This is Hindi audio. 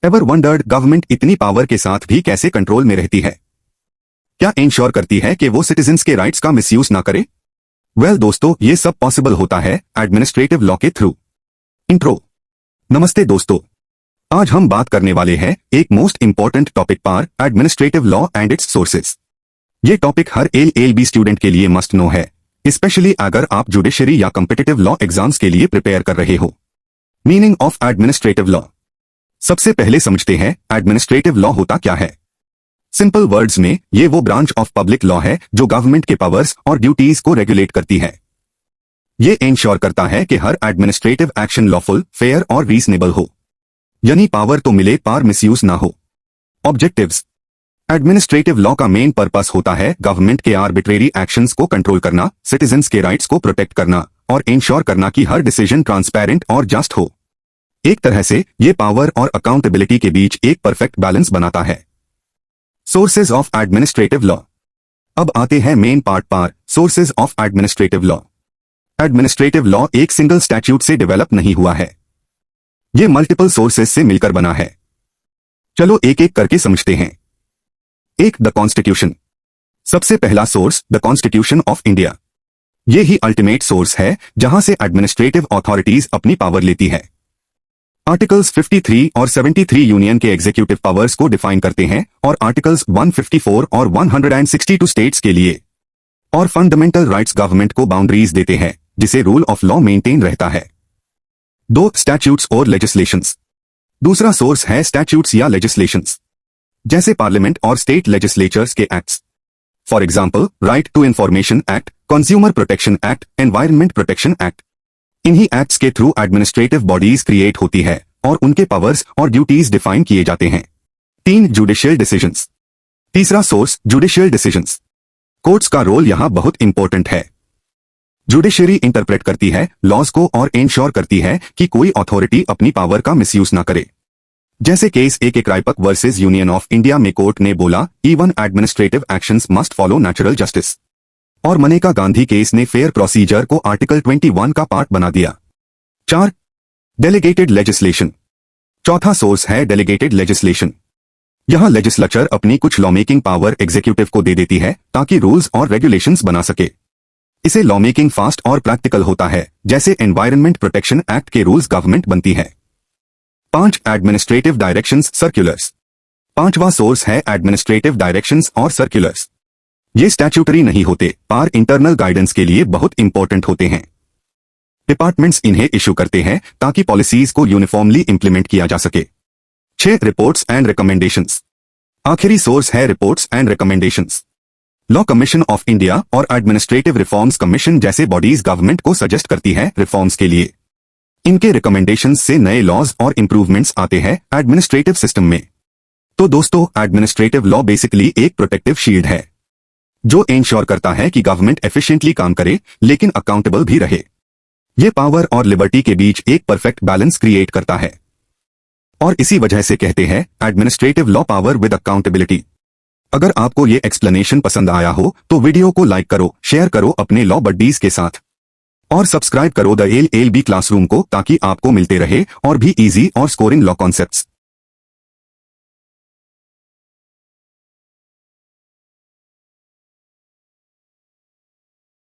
एवर वंडर्ड गवर्नमेंट इतनी पावर के साथ भी कैसे कंट्रोल में रहती है? क्या इंश्योर करती है कि वो सिटीजन्स के राइट्स का मिसयूज ना करे? वेल दोस्तों, ये सब पॉसिबल होता है एडमिनिस्ट्रेटिव लॉ के थ्रू। इंट्रो। नमस्ते दोस्तों, आज हम बात करने वाले हैं एक मोस्ट इंपॉर्टेंट टॉपिक पर, administrative law and it's sources. ये टॉपिक हर LLB स्टूडेंट के लिए मस्ट नो है, स्पेशली अगर आप जुडिशरी या कॉम्पिटिटिव लॉ एग्जाम्स के लिए प्रिपेयर कर रहे हो। Meaning of administrative law. सबसे पहले समझते हैं एडमिनिस्ट्रेटिव लॉ होता क्या है। सिंपल वर्ड्स में ये वो ब्रांच ऑफ पब्लिक लॉ है जो गवर्नमेंट के पावर्स और ड्यूटीज को रेगुलेट करती है। ये इंश्योर करता है कि हर एडमिनिस्ट्रेटिव एक्शन लॉफुल, फेयर और रीजनेबल हो, यानी पावर तो मिले पर मिसयूज ना हो। ऑब्जेक्टिव्स। एडमिनिस्ट्रेटिव लॉ का मेन पर्पस होता है गवर्नमेंट के आर्बिट्रेरी एक्शंस को कंट्रोल करना, सिटीजन्स के राइट्स को प्रोटेक्ट करना और इंश्योर करना कि हर डिसीजन ट्रांसपेरेंट और जस्ट हो। एक तरह से ये पावर और अकाउंटेबिलिटी के बीच एक परफेक्ट बैलेंस बनाता है। Sources of administrative law. अब आते हैं मेन पार्ट पर, sources of administrative law. Administrative law एक सिंगल स्टैट्यूट से डेवलप नहीं हुआ है, ये मल्टीपल सोर्सेज से मिलकर बना है। चलो एक एक करके समझते हैं। एक, द कॉन्स्टिट्यूशन। सबसे पहला source the constitution of India. ये ही अल्टीमेट सोर्स है जहां से एडमिनिस्ट्रेटिव अथॉरिटीज अपनी पावर लेती है। आर्टिकल्स 53 और 73 यूनियन के एग्जीक्यूटिव पावर्स को डिफाइन करते हैं और आर्टिकल्स 154 और 162 स्टेट्स के लिए, और फंडामेंटल राइट्स गवर्नमेंट को बाउंड्रीज देते हैं जिसे रूल ऑफ लॉ मेंटेन रहता है। 2, स्टैट्यूट्स और लेजिस्लेशंस। दूसरा सोर्स है स्टैट्यूट्स या लेजिस्लेशंस, जैसे पार्लियामेंट और स्टेट लेजिस्लेचर्स के acts. For example, right to information act, consumer protection act, environment protection act. इन्हीं एक्ट्स के थ्रू एडमिनिस्ट्रेटिव बॉडीज क्रिएट होती है और उनके पावर्स और ड्यूटीज डिफाइन किए जाते हैं। 3, जुडिशियल डिसीजंस। तीसरा सोर्स जुडिशियल डिसीजंस। कोर्ट्स का रोल यहां बहुत इंपॉर्टेंट है। जुडिशरी इंटरप्रेट करती है लॉज को और इंश्योर करती है कि कोई अथॉरिटी अपनी पावर का मिसयूज ना करे। जैसे case AK Kraipak versus union of India में कोर्ट ने बोला, even administrative actions must follow natural justice. और मनेका गांधी केस ने फेयर प्रोसीजर को आर्टिकल 21 का पार्ट बना दिया। 4, डेलीगेटेड लेजिस्लेशन। चौथा सोर्स है डेलीगेटेड लेजिस्लेशन। यहां लेजिस्लेचर अपनी कुछ लॉ मेकिंग पावर एग्जीक्यूटिव को दे देती है ताकि रूल्स और रेगुलेशंस बना सके। इसे लॉ मेकिंग फास्ट और प्रैक्टिकल होता है, जैसे एनवायरनमेंट प्रोटेक्शन एक्ट के रूल्स गवर्नमेंट बनती है। 5, एडमिनिस्ट्रेटिव डायरेक्शंस सर्कुलर्स। पांचवा सोर्स है एडमिनिस्ट्रेटिव डायरेक्शंस और सर्कुलर्स। ये स्टैट्यूटरी नहीं होते पर इंटरनल गाइडेंस के लिए बहुत इंपॉर्टेंट होते हैं। डिपार्टमेंट्स इन्हें इशू करते हैं ताकि पॉलिसीज को यूनिफॉर्मली इंप्लीमेंट किया जा सके। 6, रिपोर्ट्स एंड रिकमेंडेशंस। आखिरी सोर्स है reports and recommendations. Law commission of India और एडमिनिस्ट्रेटिव रिफॉर्म्स कमीशन जैसे बॉडीज गवर्नमेंट को सजेस्ट करती है रिफॉर्म्स के लिए। इनके रिकमेंडेशंस से नए लॉज और इंप्रूवमेंट्स आते हैं एडमिनिस्ट्रेटिव सिस्टम में। तो दोस्तों, एडमिनिस्ट्रेटिव लॉ बेसिकली एक प्रोटेक्टिव शील्ड है जो इंश्योर करता है कि गवर्नमेंट एफिशिएंटली काम करे लेकिन अकाउंटेबल भी रहे। ये पावर और लिबर्टी के बीच एक परफेक्ट बैलेंस क्रिएट करता है और इसी वजह से कहते हैं administrative law power with accountability. अगर आपको ये एक्सप्लेनेशन पसंद आया हो तो वीडियो को लाइक करो, शेयर करो अपने लॉ बड्डीज के साथ और सब्सक्राइब करो द LLB क्लासरूम को ताकि आपको मिलते रहे और भी इजी और स्कोरिंग लॉ कॉन्सेप्ट्स।